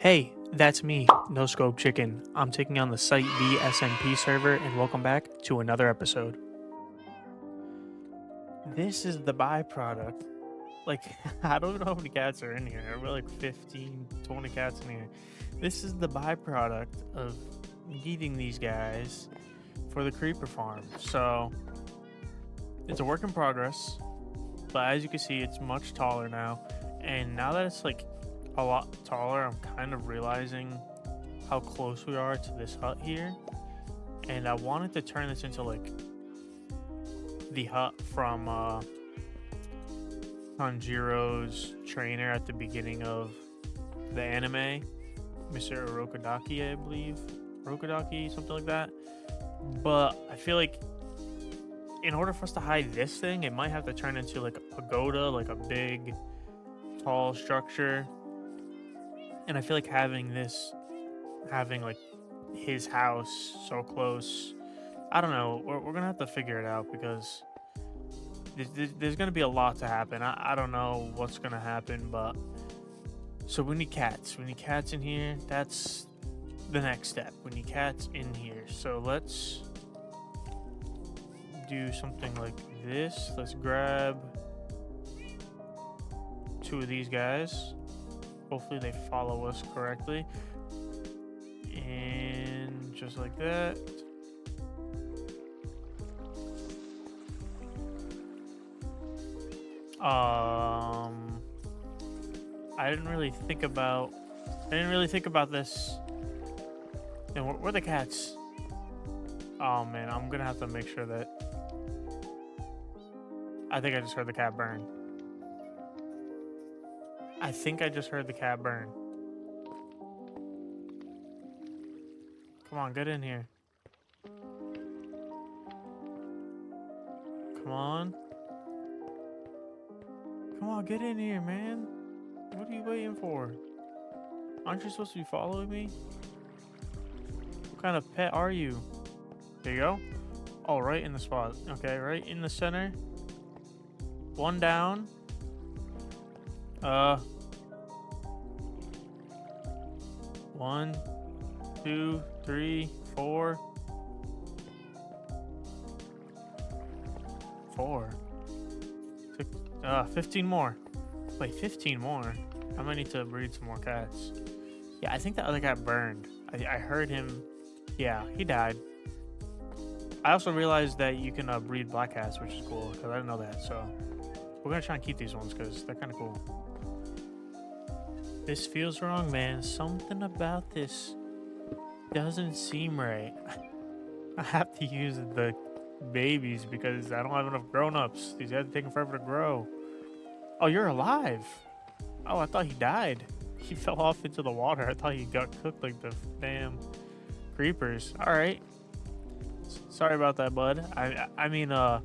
Hey, that's me, No Scope Chicken. I'm taking on the SiteB SMP server, and welcome back to another episode. This is the byproduct. Like, I don't know how many cats are in here. There were like 15, 20 cats in here. This is the byproduct of eating these guys for the creeper farm. So, it's a work in progress, but as you can see, it's much taller now. And now that it's like a lot taller, I'm kind of realizing how close we are to this hut here, and I wanted to turn this into like the hut from Tanjiro's trainer at the beginning of the anime, Mr. Urokodaki, I believe, Urokodaki, something like that. But I feel like in order for us to hide this thing, it might have to turn into like a pagoda, like a big, tall structure. And I feel like having like his house so close, I don't know. We're gonna have to figure it out because there's gonna be a lot to happen. I don't know what's gonna happen, but so we need cats. We need cats in here. That's the next step. We need cats in here. So let's do something like this. Let's grab two of these guys. Hopefully they follow us correctly. And just like that. I didn't really think about this. And where are the cats? Oh man, I'm gonna have to make sure that I think I just heard the cat burn. I think I just heard the cat burn. Come on, get in here. Come on. Come on, get in here, man. What are you waiting for? Aren't you supposed to be following me? What kind of pet are you? There you go. Oh, right in the spot. Okay, right in the center. One down. 1, 2, 3, 4. 4. 15 more. Wait, 15 more? I might need to breed some more cats. Yeah, I think that other cat burned. I heard him. Yeah, he died. I also realized that you can breed black cats, which is cool, because I didn't know that. So we're going to try and keep these ones because they're kind of cool. This feels wrong, man. Something about this doesn't seem right. I have to use the babies because I don't have enough grown-ups. These guys are taking forever to grow. Oh, you're alive. Oh, I thought he died. He fell off into the water. I thought he got cooked like the damn creepers. All right. Sorry about that, bud. I mean, I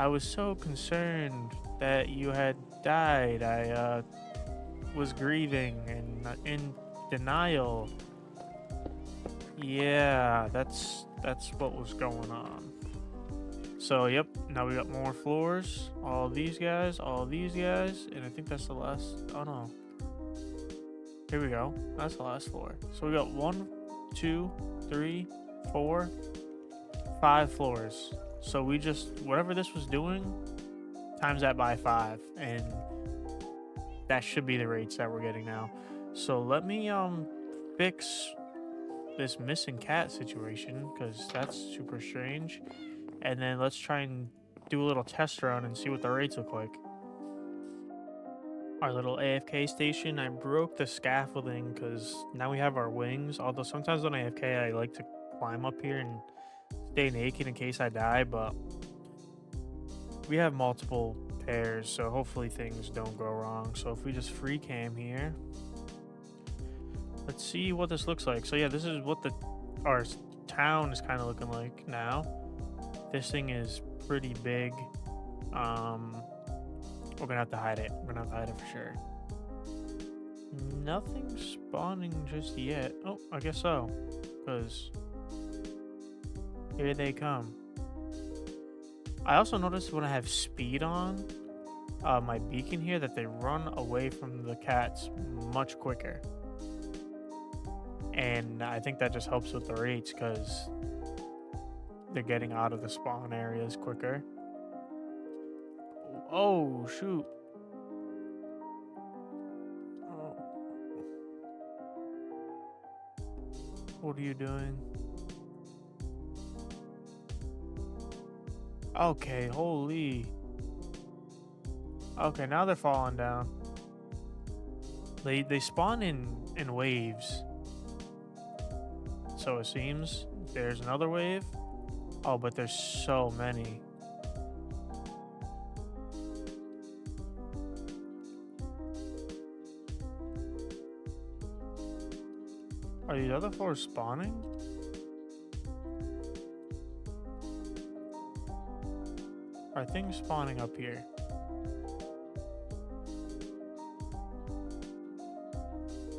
was so concerned that you had died. I was grieving and in denial. Yeah, that's what was going on. So, yep, now we got more floors. All these guys, and I think that's the last. Oh no. Here we go. That's the last floor. So we got 1, 2, 3, 4, 5 floors. So we just, whatever this was doing, times that by 5, and that should be the rates that we're getting now. So let me fix this missing cat situation because that's super strange. And then let's try and do a little test run and see what the rates look like. Our little AFK station, I broke the scaffolding because now we have our wings. Although sometimes on AFK I like to climb up here and stay naked in case I die, but we have multiple pairs, so hopefully things don't go wrong. So if we just free cam here, let's see what this looks like. So yeah, this is what our town is kind of looking like now. This thing is pretty big. We're gonna have to hide it. We're gonna have to hide it for sure. Nothing spawning just yet. Oh, I guess so, because here they come. I also noticed when I have speed on my beacon here that they run away from the cats much quicker. and I think that just helps with the rates because they're getting out of the spawn areas quicker. Oh shoot. Oh. What are you doing? Okay, holy. Okay, now they're falling down. They spawn in waves. So it seems there's another wave. Oh, but there's so many. Are these other floors spawning? Are things spawning up here?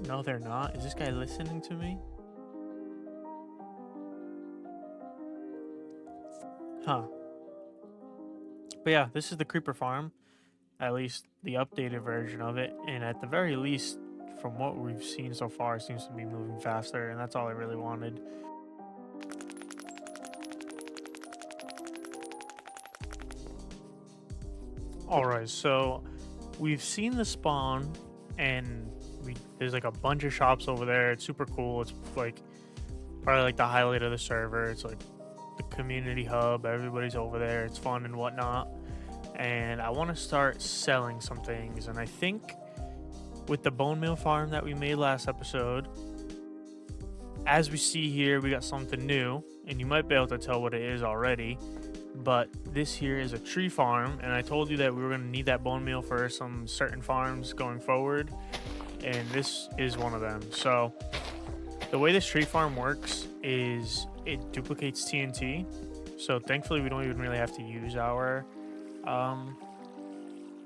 No, they're not. Is this guy listening to me? Huh. But yeah, this is the creeper farm. At least the updated version of it. And at the very least, from what we've seen so far, it seems to be moving faster. And that's all I really wanted. Alright, so we've seen the spawn. And there's like a bunch of shops over there. It's super cool. It's like probably like the highlight of the server. It's like the community hub. Everybody's over there. It's fun and whatnot. And I want to start selling some things. And I think with the bone meal farm that we made last episode, as we see here, we got something new. And you might be able to tell what it is already. But this here is a tree farm. And I told you that we were going to need that bone meal for some certain farms going forward. And this is one of them. So the way this tree farm works is it duplicates TNT. So thankfully we don't even really have to use our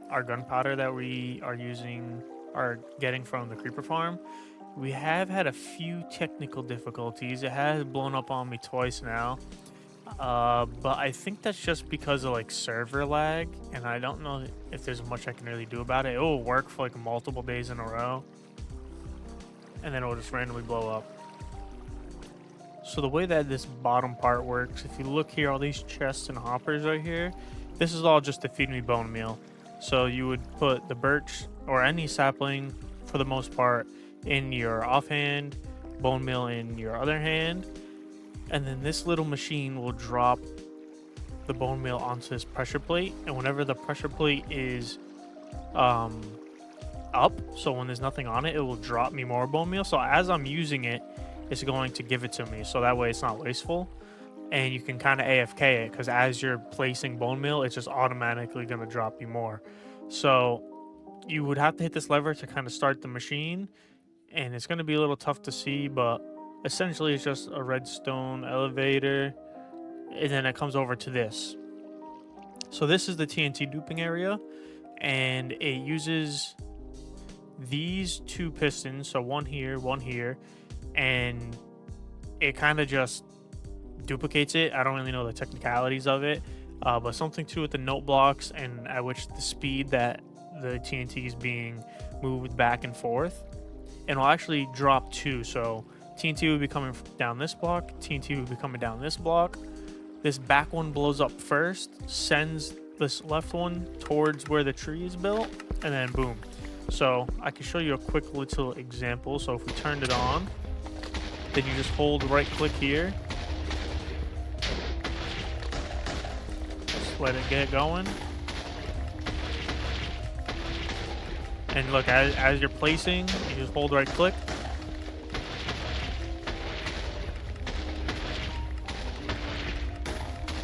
gunpowder that we are getting from the creeper farm. We have had a few technical difficulties. It has blown up on me twice now. But I think that's just because of like server lag, and I don't know if there's much I can really do about it. It will work for like multiple days in a row, and then it will just randomly blow up. So the way that this bottom part works, if you look here, all these chests and hoppers right here, this is all just to feed me bone meal. So you would put the birch or any sapling, for the most part, in your offhand, bone meal in your other hand, and then this little machine will drop the bone meal onto this pressure plate. And whenever the pressure plate is up, so when there's nothing on it, it will drop me more bone meal. So as I'm using it, it's going to give it to me, so that way it's not wasteful. And you can kind of AFK it, because as you're placing bone meal, it's just automatically going to drop you more. So you would have to hit this lever to kind of start the machine, and it's going to be a little tough to see, but essentially it's just a redstone elevator, and then it comes over to this. So this is the TNT duping area, and it uses these two pistons, so one here, and it kind of just duplicates it. I don't really know the technicalities of it, but something to with the note blocks and at which the speed that the TNT is being moved back and forth, and will actually drop two. So TNT will be coming down this block, TNT will be coming down this block. This back one blows up first, sends this left one towards where the tree is built, and then boom. So I can show you a quick little example. So if we turned it on, then you just hold right click here, just let it get going, and look, as you're placing, you just hold right click,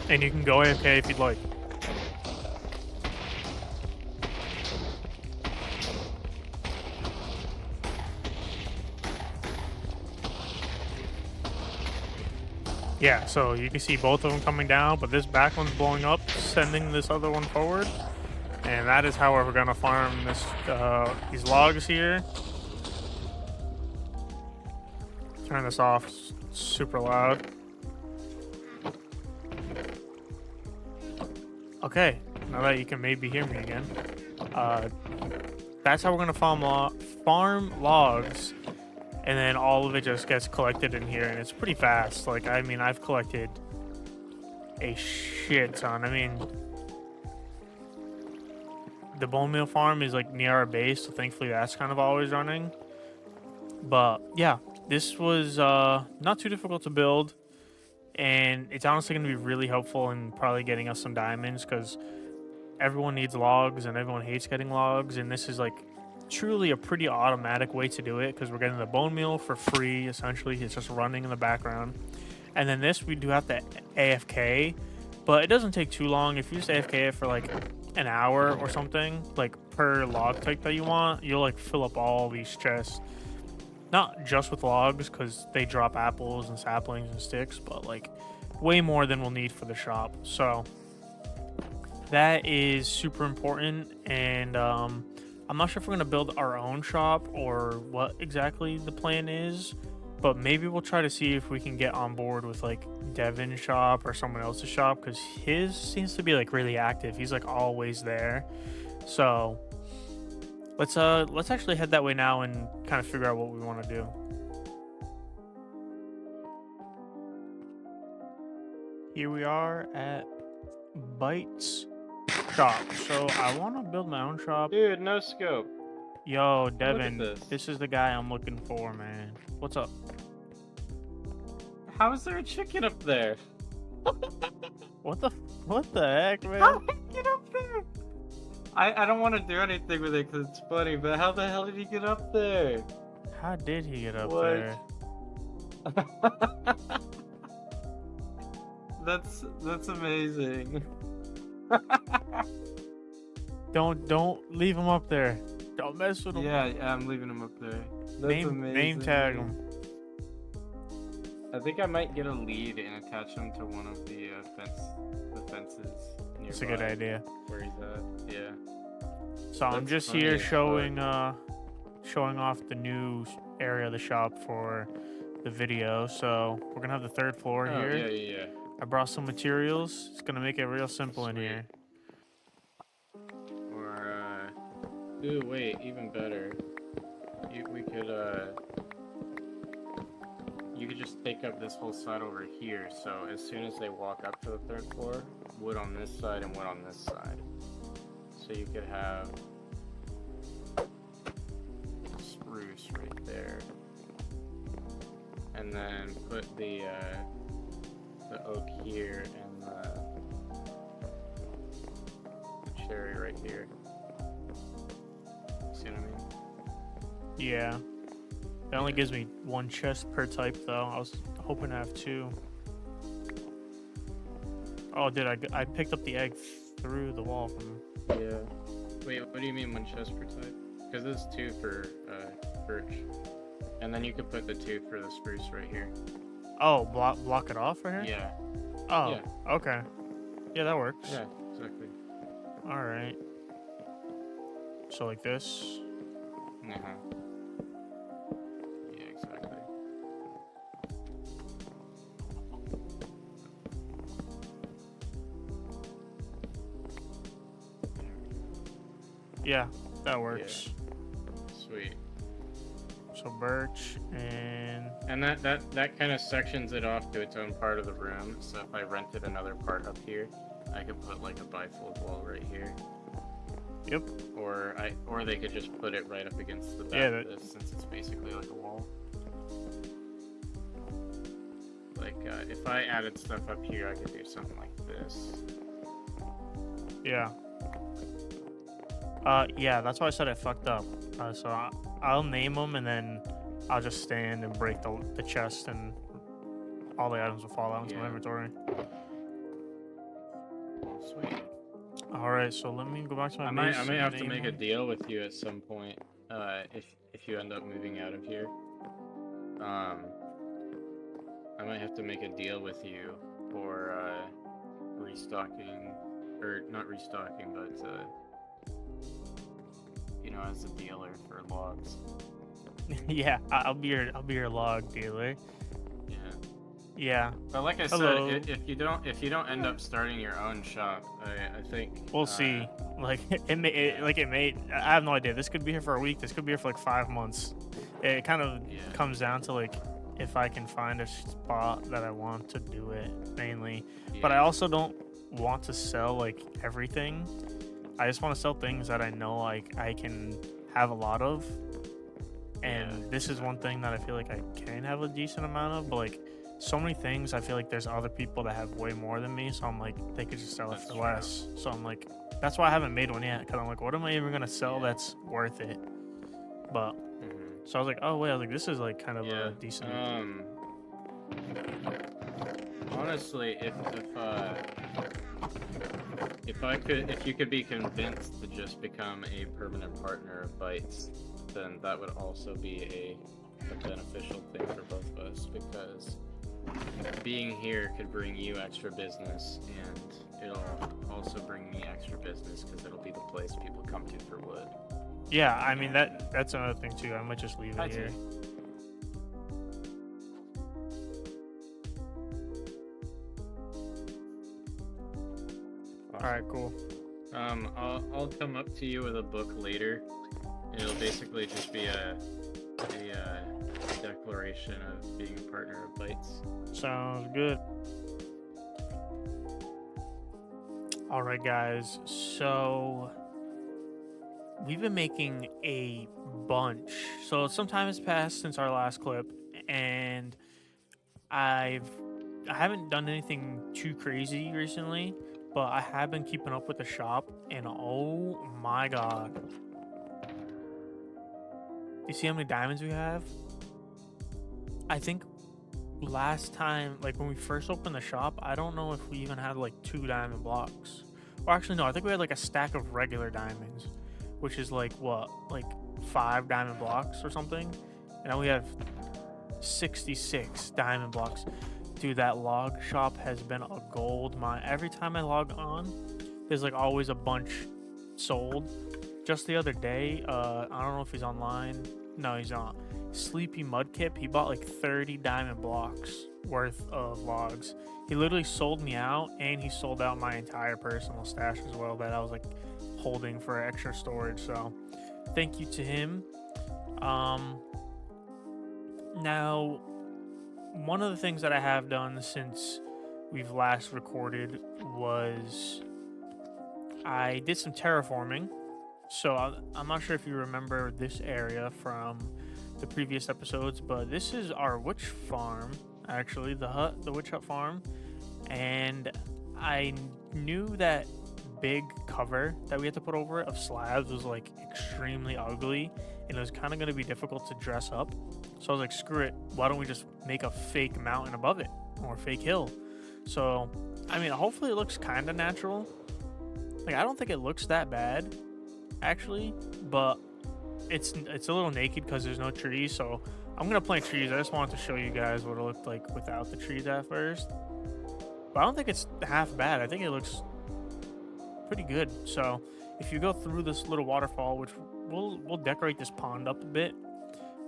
and you can go AFK if you'd like. Yeah, so you can see both of them coming down, but this back one's blowing up, sending this other one forward. And that is how we're going to farm this these logs here. Turn this off, it's super loud. Okay, now that you can maybe hear me again. That's how we're going to farm logs. and then all of it just gets collected in here, and it's pretty fast. Like, I mean, I've collected a shit ton. I mean, the bone meal farm is like near our base, so thankfully that's kind of always running. But yeah, this was not too difficult to build, and it's honestly going to be really helpful in probably getting us some diamonds, because everyone needs logs and everyone hates getting logs, and this is like truly a pretty automatic way to do it, because we're getting the bone meal for free. Essentially, it's just running in the background. And then this, we do have to AFK, but it doesn't take too long. If you just AFK it for like an hour or something, like per log type that you want, you'll like fill up all these chests. Not just with logs, because they drop apples and saplings and sticks, but like way more than we'll need for the shop. So that is super important. And I'm not sure if we're going to build our own shop or what exactly the plan is, but maybe we'll try to see if we can get on board with like Devin's shop or someone else's shop, because his seems to be like really active. He's like always there. So let's actually head that way now and kind of figure out what we want to do. Here we are at Bites shop. So I want to build my own shop. Dude, no scope. Yo, Devin, this. this is the guy I'm looking for, man. What's up? How is there a chicken up there? What the heck, man? How did he get up there? I don't want to do anything with it because it's funny, but how the hell did he get up there? How did he get up What? there? That's amazing. Don't leave him up there. Don't mess with him. Yeah, I'm leaving him up there. That's amazing. Name tag him. I think I might get a lead and attach him to one of the fences nearby. That's a good idea. Where he's at, yeah. So I'm just here showing off the new area of the shop for the video. So we're gonna have the third floor here. Yeah. I brought some materials. It's gonna make it real simple in here. Or ooh, wait, even better. You could just take up this whole side over here, so as soon as they walk up to the third floor, wood on this side and wood on this side. So you could have spruce right there. And then put the oak here and the cherry right here. See what I mean? Yeah. It only gives me one chest per type, though. I was hoping to have two. Oh, I picked up the egg through the wall from him. Yeah. Wait, what do you mean one chest per type? Because there's two for birch. And then you could put the two for the spruce right here. Oh, block it off right here? Yeah. Oh, yeah. Okay. Yeah, that works. Yeah, exactly. Alright. So like this? Uh-huh. Yeah, exactly. Yeah, that works. Yeah. Sweet. So birch and that kind of sections it off to its own part of the room. So if I rented another part up here, I could put like a bifold wall right here. Yep. Or they could just put it right up against the back of this, since it's basically like a wall. Like if I added stuff up here, I could do something like this. Yeah. Yeah, that's why I said I fucked up. So I'll name them, and then I'll just stand and break the chest, and all the items will fall out into my inventory. Sweet. Alright, so let me go back to my base. I may have to make a deal with you at some point, if you end up moving out of here. I might have to make a deal with you for restocking, or not restocking, but you know, as a dealer for logs. Yeah, I'll be your log dealer. Yeah. Yeah. But like I said, if you don't end up starting your own shop, I think we'll see. Like it may. I have no idea. This could be here for a week. This could be here for like 5 months. It kind of Yeah. comes down to like if I can find a spot that I want to do it mainly. But I Yeah. also don't want to sell like everything. I just want to sell things that I know like I can have a lot of. And Yeah, this is one thing that I feel like I can have a decent amount of, but like so many things I feel like there's other people that have way more than me, so I'm like they could just sell it That's for true. less. So I'm like that's why I haven't made one yet, because I'm like, what am I even gonna sell Yeah. that's worth it? But Mhm. so I was like, oh wait, I was like, this is like kind of Yeah. a decent. Honestly, if you could be convinced to just become a permanent partner of Bytes, then that would also be a beneficial thing for both of us, because being here could bring you extra business, and it'll also bring me extra business because it'll be the place people come to for wood. Yeah, I mean that's another thing too. I might just leave Hi, it here. T. All right, cool. I'll come up to you with a book later. It'll basically just be a declaration of being a partner of Bytes. Sounds good. All right, guys. So we've been making a bunch. So some time has passed since our last clip, and I haven't done anything too crazy recently, but I have been keeping up with the shop, and oh my god. You see how many diamonds we have? I think last time, like when we first opened the shop, I don't know if we even had like 2 diamond blocks. Or actually, no, I think we had like a stack of regular diamonds, which is like what, like 5 diamond blocks or something. And now we have 66 diamond blocks. Dude, that log shop has been a gold mine. Every time I log on, there's like always a bunch sold. Just the other day, I don't know if he's online. No, he's not. Sleepy Mudkip, he bought like 30 diamond blocks worth of logs. He literally sold me out, and he sold out my entire personal stash as well that I was like holding for extra storage. So thank you to him. Now, one of the things that I have done since we've last recorded was I did some terraforming. So I'm not sure if you remember this area from the previous episodes, but this is our witch farm, actually, the witch hut farm. And I knew that big cover that we had to put over it of slabs was like extremely ugly, and it was kind of going to be difficult to dress up. So I was like, screw it, why don't we just make a fake mountain above it, or a fake hill? So I mean, hopefully it looks kind of natural. Like, I don't think it looks that bad actually, but it's a little naked because there's no trees. So I'm gonna plant trees. I just wanted to show you guys what it looked like without the trees at first, but I don't think it's half bad. I think it looks pretty good. So if you go through this little waterfall, which we'll decorate this pond up a bit,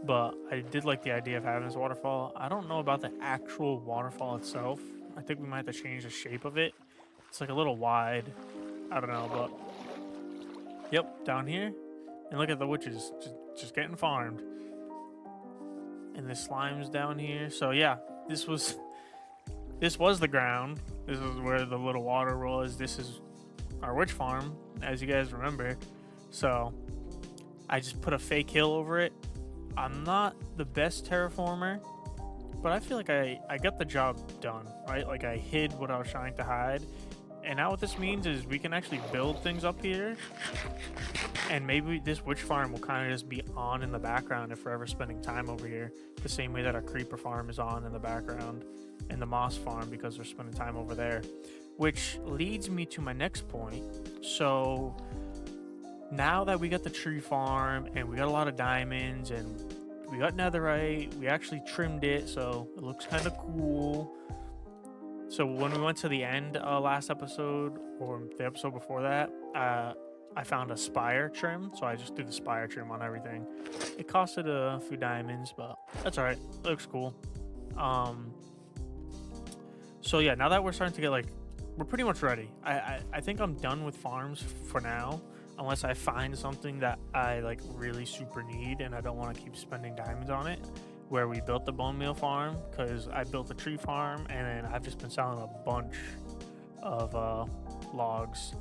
but I did like the idea of having this waterfall. I don't know about the actual waterfall itself. I think we might have to change the shape of it. It's like a little wide. I don't know, but yep, down here. And look at the witches just getting farmed. And the slime's down here. So yeah, this was the ground. This is where the little water was. This is our witch farm, as you guys remember. So I just put a fake hill over it. I'm not the best terraformer, but I feel like I got the job done, right? Like I hid what I was trying to hide. And now what this means is we can actually build things up here, and maybe this witch farm will kind of just be on in the background if we're ever spending time over here, the same way that our creeper farm is on in the background, and the moss farm because we're spending time over there. Which leads me to my next point. So now that we got the tree farm and we got a lot of diamonds and we got netherite, we actually trimmed it so it looks kind of cool. So when we went to the end last episode, or the episode before that, I found a spire trim, so I just threw the spire trim on everything. It costed a few diamonds, but that's alright. It looks cool. So yeah, now that we're starting to get like, we're pretty much ready. I think I'm done with farms for now. unless I find something that I like really super need and I don't want to keep spending diamonds on it. Where we built the bone meal farm, because I built a tree farm and then I've just been selling a bunch of logs.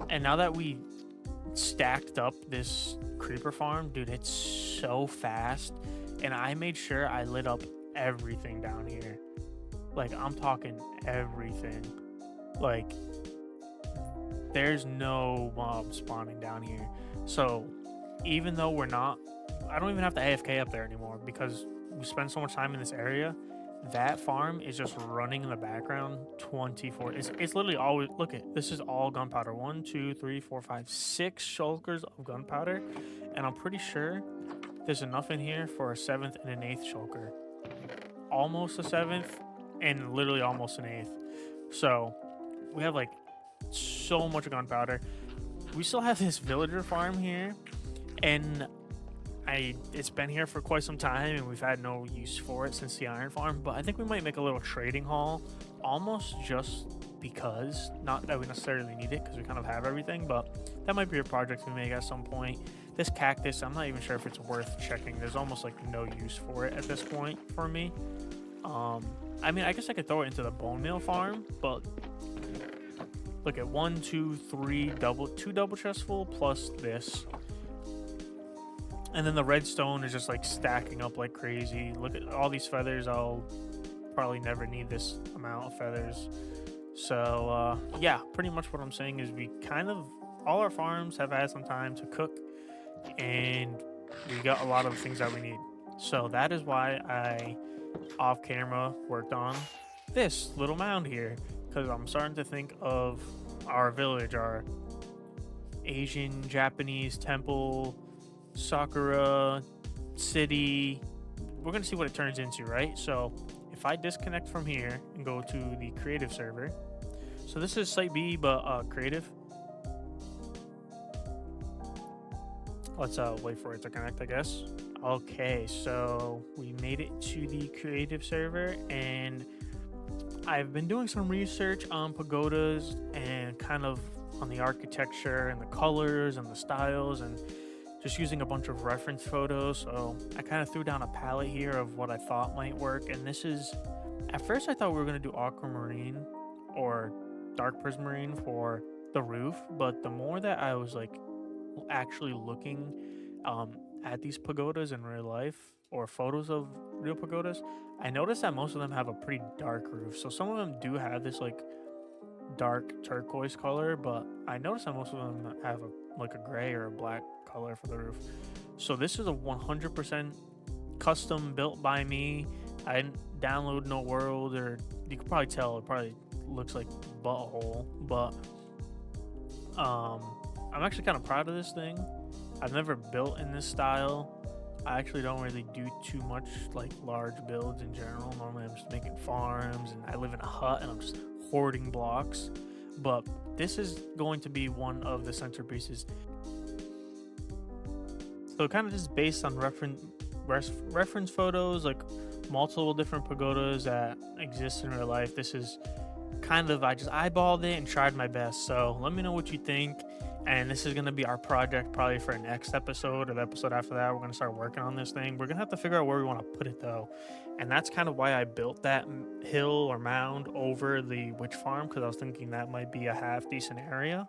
And now that we stacked up this creeper farm, dude, it's so fast. And I made sure I lit up everything down here. Like, I'm talking everything. Like, there's no mobs spawning down here. So even though I don't even have to AFK up there anymore because we spend so much time in this area. That farm is just running in the background 24. It's literally always, look at this, is all gunpowder. 1, 2, 3, 4, 5, 6 shulkers of gunpowder, and I'm pretty sure there's enough in here for a 7th and an 8th shulker. Almost a 7th and literally almost an 8th. So we have like so much gunpowder. We still have this villager farm here, and it's been here for quite some time and we've had no use for it since the iron farm, but I think we might make a little trading hall, almost just because, not that we necessarily need it because we kind of have everything, but that might be a project we make at some point. This cactus, I'm not even sure if it's worth checking. There's almost like no use for it at this point for me. I mean, I guess I could throw it into the bone meal farm, but look at 1, 2, 3 two double chests full plus this. And then the redstone is just like stacking up like crazy. Look at all these feathers. I'll probably never need this amount of feathers. So yeah, pretty much what I'm saying is we kind of, all our farms have had some time to cook and we got a lot of the things that we need. So that is why I off camera worked on this little mound here, because I'm starting to think of our village, our Asian Japanese temple, Sakura city. We're gonna see what it turns into, right? So if I disconnect from here and go to the creative server, so this is SiteB but creative. Let's wait for it to connect, I guess. Okay, so we made it to the creative server, and I've been doing some research on pagodas and kind of on the architecture and the colors and the styles, and just using a bunch of reference photos. So I kind of threw down a palette here of what I thought might work. And this is, at first I thought we were going to do aquamarine or dark prismarine for the roof, but the more that I was like actually looking at these pagodas in real life or photos of real pagodas, I noticed that most of them have a pretty dark roof. So some of them do have this like dark turquoise color, but I noticed that most of them have like a gray or a black color for the roof. So this is a 100% custom built by me. I didn't download no world, or you could probably tell it probably looks like butthole, but I'm actually kind of proud of this thing. I've never built in this style. I actually don't really do too much like large builds in general. Normally I'm just making farms and I live in a hut and I'm just hoarding blocks, but this is going to be one of the centerpieces. So kind of just based on reference photos, like multiple different pagodas that exist in real life. This is kind of, I just eyeballed it and tried my best. So let me know what you think. And this is going to be our project probably for next episode or the episode after that. We're going to start working on this thing. We're going to have to figure out where we want to put it though. And that's kind of why I built that hill or mound over the witch farm, because I was thinking that might be a half decent area.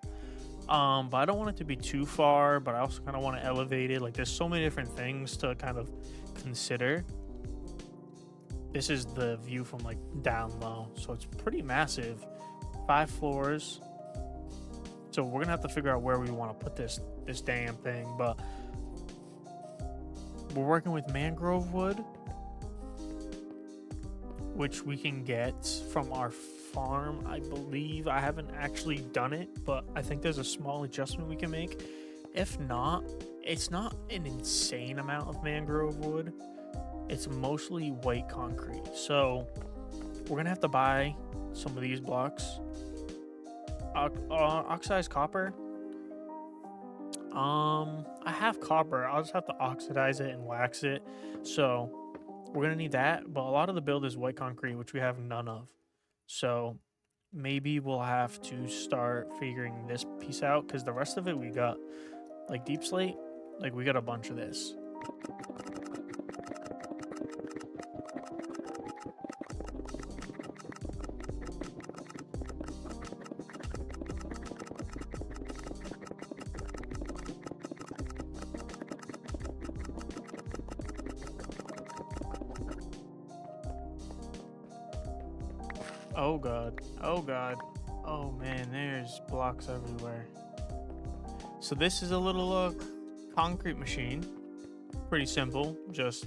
But I don't want it to be too far, but I also kind of want to elevate it. Like there's so many different things to kind of consider. This is the view from like down low. So it's pretty massive, 5 floors. So we're gonna have to figure out where we want to put this damn thing, but we're working with mangrove wood, which we can get from our farm, I believe. I haven't actually done it, but I think there's a small adjustment we can make. If not, it's not an insane amount of mangrove wood. It's mostly white concrete. So we're gonna have to buy some of these blocks. Oxidized copper. I have copper. I'll just have to oxidize it and wax it. So we're gonna need that. But a lot of the build is white concrete, which we have none of. So maybe we'll have to start figuring this piece out, because the rest of it we got, like deep slate, like we got a bunch of this. Oh god. Oh god. Oh man, there's blocks everywhere. So this is a little concrete machine. Pretty simple. Just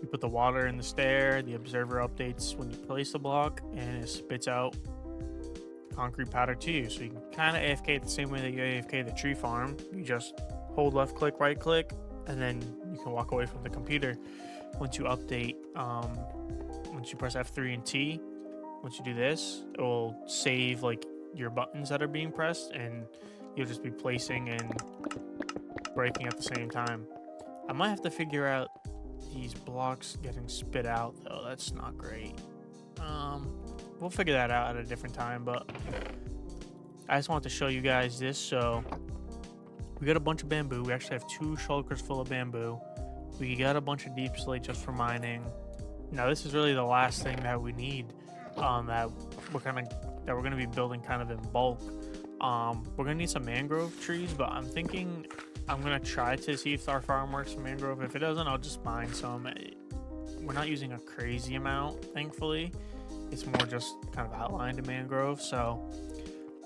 you put the water in the stair, the observer updates when you place the block, and it spits out concrete powder to you. So you can kind of AFK the same way that you AFK the tree farm. You just hold left click, right click, and then you can walk away from the computer. Once you update, once you press F3 and T, once you do this, it will save like your buttons that are being pressed, and you'll just be placing and breaking at the same time. I might have to figure out these blocks getting spit out though. That's not great. We'll figure that out at a different time, but I just wanted to show you guys this. So we got a bunch of bamboo. We actually have 2 shulkers full of bamboo. We got a bunch of deep slate just for mining. Now this is really the last thing that we need, that we're gonna be building kind of in bulk. We're gonna need some mangrove trees, but I'm thinking I'm gonna try to see if our farm works for mangrove. If it doesn't, I'll just mine some. We're not using a crazy amount, thankfully. It's more just kind of outlined in mangrove. So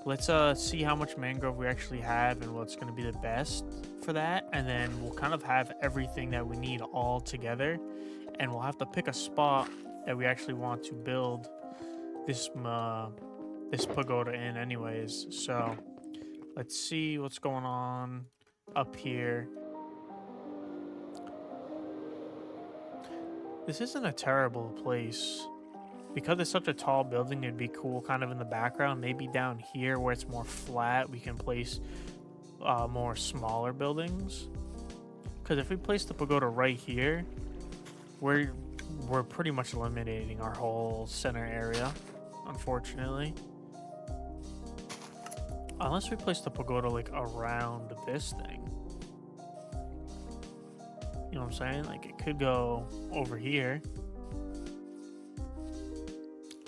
let's see how much mangrove we actually have and what's gonna be the best for that, and then we'll kind of have everything that we need all together, and we'll have to pick a spot that we actually want to build this this pagoda in anyways. So let's see what's going on up here. This isn't a terrible place. Because it's such a tall building, it'd be cool kind of in the background. Maybe down here where it's more flat, we can place more smaller buildings. Because if we place the pagoda right here, we're pretty much eliminating our whole center area, unfortunately. Unless we place the pagoda like around this thing. You know what I'm saying? Like it could go over here.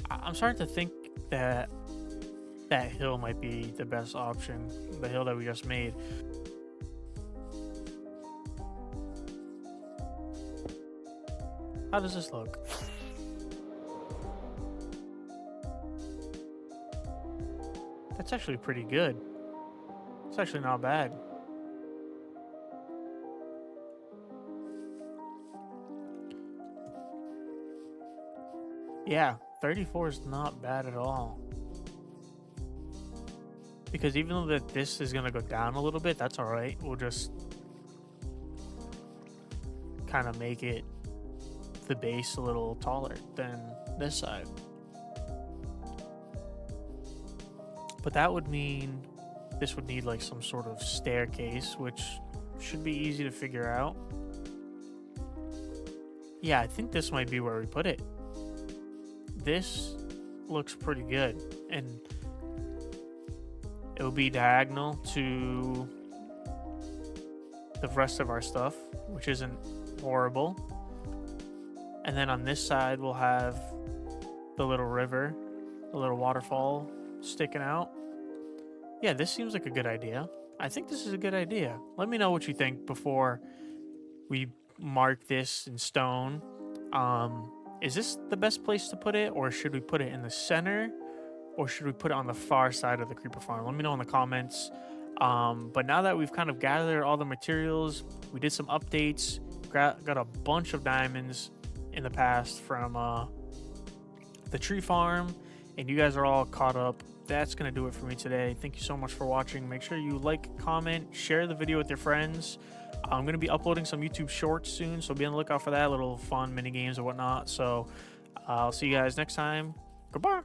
I'm starting to think that that hill might be the best option. The hill that we just made. How does this look? That's actually pretty good. It's actually not bad. Yeah, 34 is not bad at all. Because even though that this is gonna go down a little bit, that's all right. We'll just kind of make it the base a little taller than this side. But that would mean this would need like some sort of staircase, which should be easy to figure out. Yeah, I think this might be where we put it. This looks pretty good, and it will be diagonal to the rest of our stuff, which isn't horrible. And then on this side, we'll have the little river, the little waterfall sticking out. Yeah, this seems like a good idea. I think this is a good idea. Let me know what you think before we mark this in stone. Is this the best place to put it, or should we put it in the center, or should we put it on the far side of the creeper farm? Let me know in the comments. But now that we've kind of gathered all the materials, we did some updates, got a bunch of diamonds in the past from the tree farm, and you guys are all caught up. That's gonna do it for me today. Thank you so much for watching. Make sure you like, comment, share the video with your friends. I'm going to be uploading some YouTube shorts soon, so be on the lookout for that, little fun mini games and whatnot. So I'll see you guys next time. Goodbye.